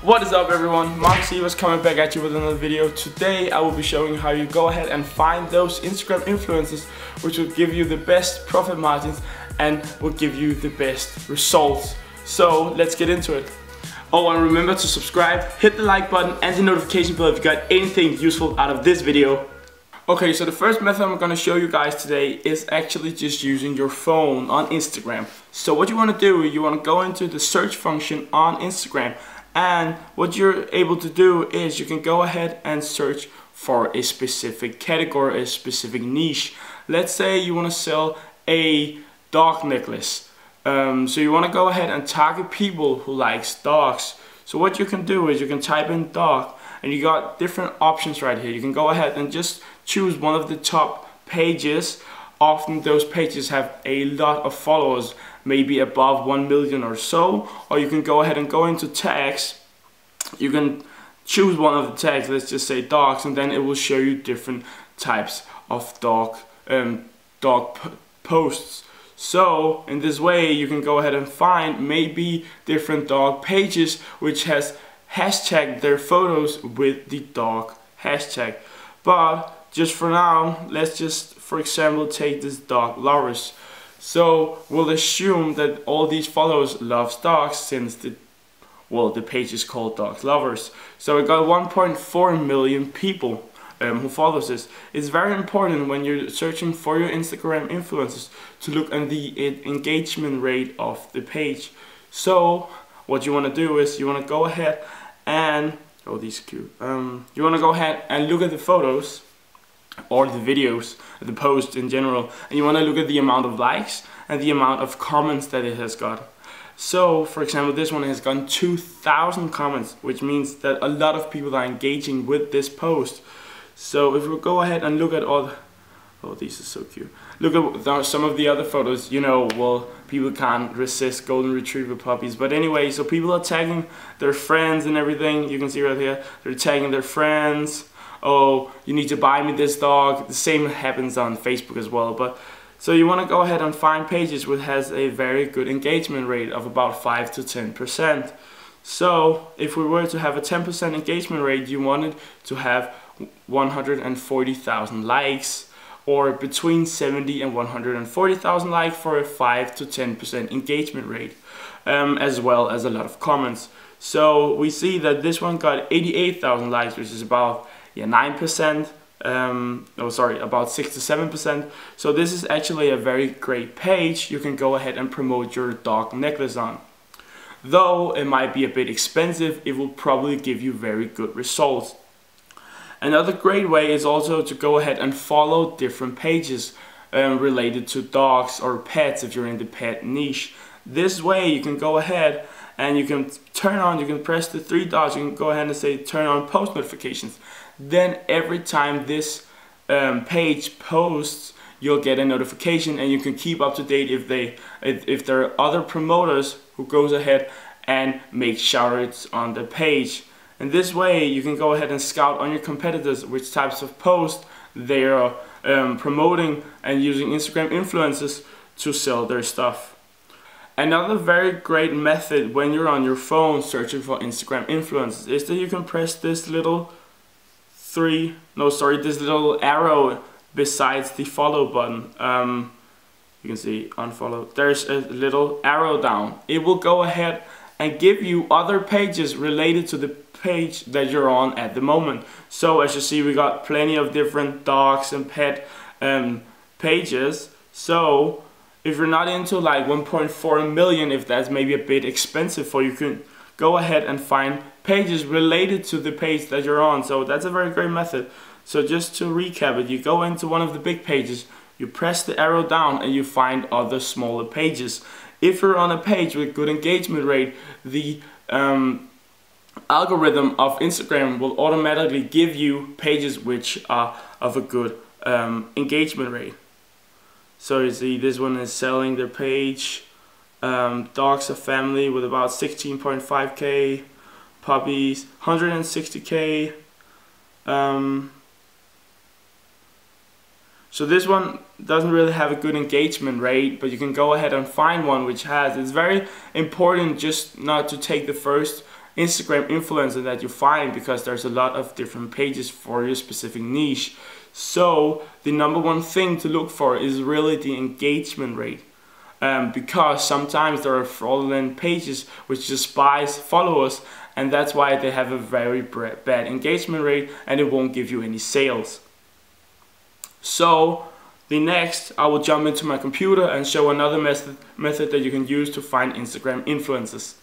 What is up everyone, Markus Evers coming back at you with another video. Today I will be showing you how you go ahead and find those Instagram influencers which will give you the best profit margins and will give you the best results. So let's get into it. Oh, and remember to subscribe, hit the like button and the notification bell if you got anything useful out of this video. Okay, so the first method I'm going to show you guys today is actually just using your phone on Instagram. So what you want to do, you want to go into the search function on Instagram. And what you're able to do is you can go ahead and search for a specific category, a specific niche. Let's say you want to sell a dog necklace. So you want to go ahead and target people who likes dogs. So what you can do is you can type in dog and you got different options right here. You can go ahead and just choose one of the top pages. Often those pages have a lot of followers, maybe above 1 million or so. Or you can go ahead and go into tags. You can choose one of the tags, let's just say dogs, and then it will show you different types of dog posts. So in this way you can go ahead and find maybe different dog pages which has hashtagged their photos with the dog hashtag. But just for now, let's just, for example, take this dog lovers. So we'll assume that all these followers loves dogs since the page is called Dog Lovers. So we got 1.4 million people who follows this. It's very important when you're searching for your Instagram influencers to look at the engagement rate of the page. So what you want to do is you want to go ahead and these are cute. You want to go ahead and look at the photos or the videos, the post in general, and you want to look at the amount of likes and the amount of comments that it has got. So for example, this one has gotten 2,000 comments, which means that a lot of people are engaging with this post. So if we go ahead and look at all these are so cute. Look at some of the other photos, you know, well, people can't resist golden retriever puppies. But anyway, so people are tagging their friends and everything. You can see right here, they're tagging their friends. Oh, you need to buy me this dog. The same happens on Facebook as well. But so you want to go ahead and find pages which has a very good engagement rate of about 5 to 10%. So if we were to have a 10% engagement rate, you wanted to have 140,000 likes, or between 70 and 140,000 likes for a 5 to 10% engagement rate, as well as a lot of comments. So we see that this one got 88,000 likes, which is about 9%, about 6 to 7%. So this is actually a very great page you can go ahead and promote your dog necklace on. Though it might be a bit expensive, it will probably give you very good results. Another great way is also to go ahead and follow different pages related to dogs or pets if you're in the pet niche. This way you can go ahead and you can press the 3 dots, you can go ahead and say turn on post notifications. Then every time this page posts, you'll get a notification and you can keep up to date if there are other promoters who goes ahead and make shoutouts on the page. And this way you can go ahead and scout on your competitors which types of posts they are promoting and using Instagram influencers to sell their stuff. Another very great method when you're on your phone searching for Instagram influencers is that you can press this little this little arrow besides the follow button. You can see unfollow. There's a little arrow down. It will go ahead and give you other pages related to the page that you're on at the moment. So as you see, we got plenty of different dogs and pet pages. So if you're not into like 1.4 million, if that's maybe a bit expensive for you, can go ahead and find pages related to the page that you're on. So that's a very great method. So just to recap it, you go into one of the big pages, you press the arrow down and you find other smaller pages. If you're on a page with good engagement rate, the algorithm of Instagram will automatically give you pages which are of a good engagement rate. So you see this one is selling their page, dogs a family with about 16.5k, puppies 160k. So this one doesn't really have a good engagement rate, but you can go ahead and find one which has. It's very important just not to take the first Instagram influencer that you find, because there's a lot of different pages for your specific niche. So the number one thing to look for is really the engagement rate. Because sometimes there are fraudulent pages which just buys followers, and that's why they have a very bad engagement rate and it won't give you any sales. So the next, I will jump into my computer and show another method that you can use to find Instagram influencers.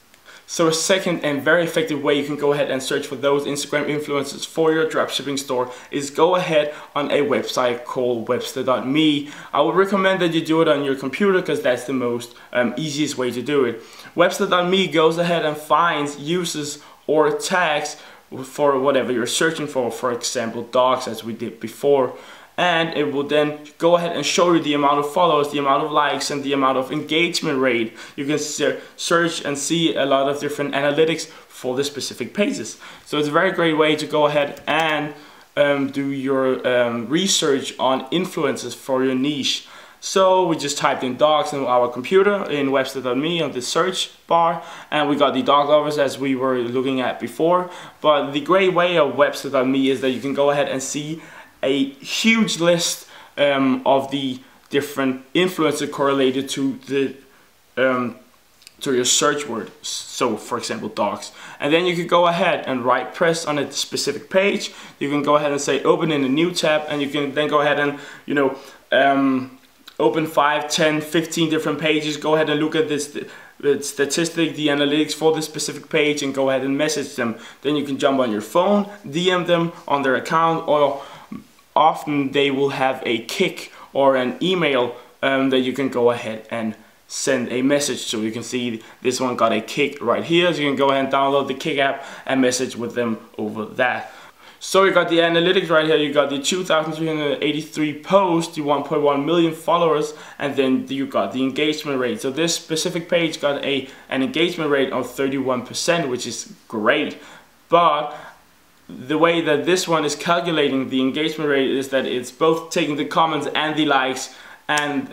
So a second and very effective way you can go ahead and search for those Instagram influencers for your dropshipping store is go ahead on a website called Webster.me. I would recommend that you do it on your computer because that's the most easiest way to do it. Webster.me goes ahead and finds users or tags for whatever you're searching for example dogs, as we did before. And it will then go ahead and show you the amount of followers, the amount of likes, and the amount of engagement rate. You can search and see a lot of different analytics for the specific pages. So it's a very great way to go ahead and do your research on influencers for your niche. So we just typed in dogs in our computer in Webster.me on the search bar, and we got the dog lovers as we were looking at before. But the great way of Webster.me is that you can go ahead and see a huge list of the different influencers correlated to the to your search word. So for example dogs, and then you can go ahead and right press on a specific page. You can go ahead and say open in a new tab, and you can then go ahead and open 5, 10, 15 different pages. Go ahead and look at this the statistic, the analytics for this specific page, and go ahead and message them. Then you can jump on your phone, DM them on their account, or often they will have a kick or an email that you can go ahead and send a message. So you can see this one got a kick right here, so you can go ahead and download the Kick app and message with them over that. So you got the analytics right here, you got the 2,383 posts, the 1.1 million followers, and then you got the engagement rate. So this specific page got an engagement rate of 31%, which is great. But the way that this one is calculating the engagement rate is that it's both taking the comments and the likes and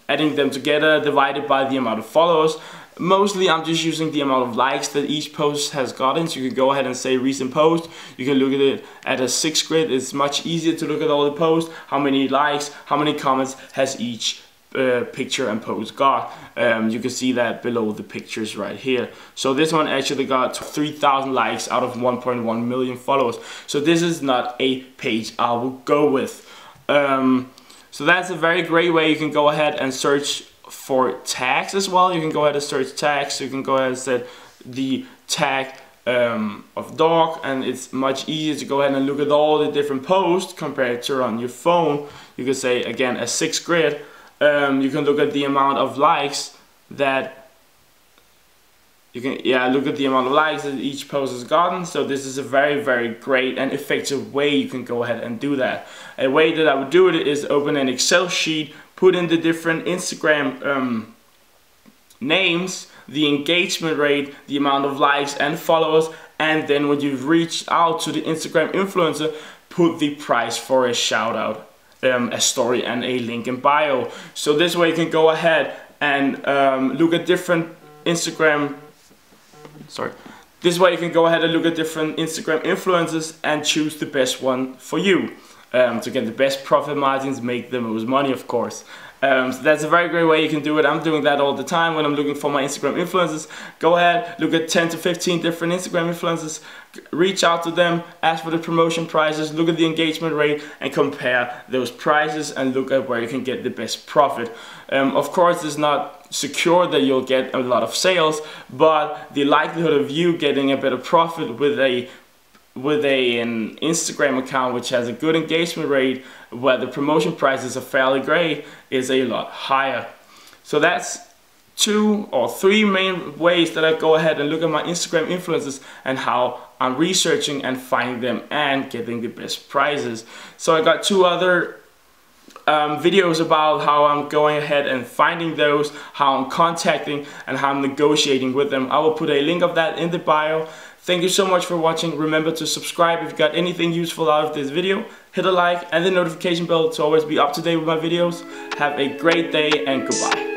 adding them together, divided by the amount of followers. Mostly I'm just using the amount of likes that each post has gotten. So you can go ahead and say recent post. You can look at it at a 6 grid. It's much easier to look at all the posts, how many likes, how many comments has each picture and post got. You can see that below the pictures right here. So this one actually got 3,000 likes out of 1.1 million followers. So this is not a page I will go with. So that's a very great way. You can go ahead and search for tags as well. You can go ahead and search tags. So you can go ahead and set the tag of dog, and it's much easier to go ahead and look at all the different posts compared to on your phone. You can say again a 6 grid. You can look at the amount of likes that look at the amount of likes that each post has gotten. So this is a very great and effective way you can go ahead and do that. A way that I would do it is open an Excel sheet, put in the different Instagram names, the engagement rate, the amount of likes and followers, and then when you've reached out to the Instagram influencer, put the price for a shout out, a story, and a link in bio. So this way you can go ahead and look at different Instagram influencers and choose the best one for you to get the best profit margins, make the most money, of course. So that's a very great way you can do it. I'm doing that all the time when I'm looking for my Instagram influencers. Go ahead, look at 10 to 15 different Instagram influencers, reach out to them, ask for the promotion prices, look at the engagement rate, and compare those prices and look at where you can get the best profit. Of course, it's not secure that you'll get a lot of sales, but the likelihood of you getting a better profit with an Instagram account which has a good engagement rate, where the promotion prices are fairly great, is a lot higher. So that's 2 or 3 main ways that I go ahead and look at my Instagram influencers and how I'm researching and finding them and getting the best prices. So I got 2 other videos about how I'm going ahead and finding those, how I'm contacting, and how I'm negotiating with them. I will put a link of that in the bio. Thank you so much for watching. Remember to subscribe if you got anything useful out of this video. Hit a like and the notification bell to always be up to date with my videos. Have a great day and goodbye.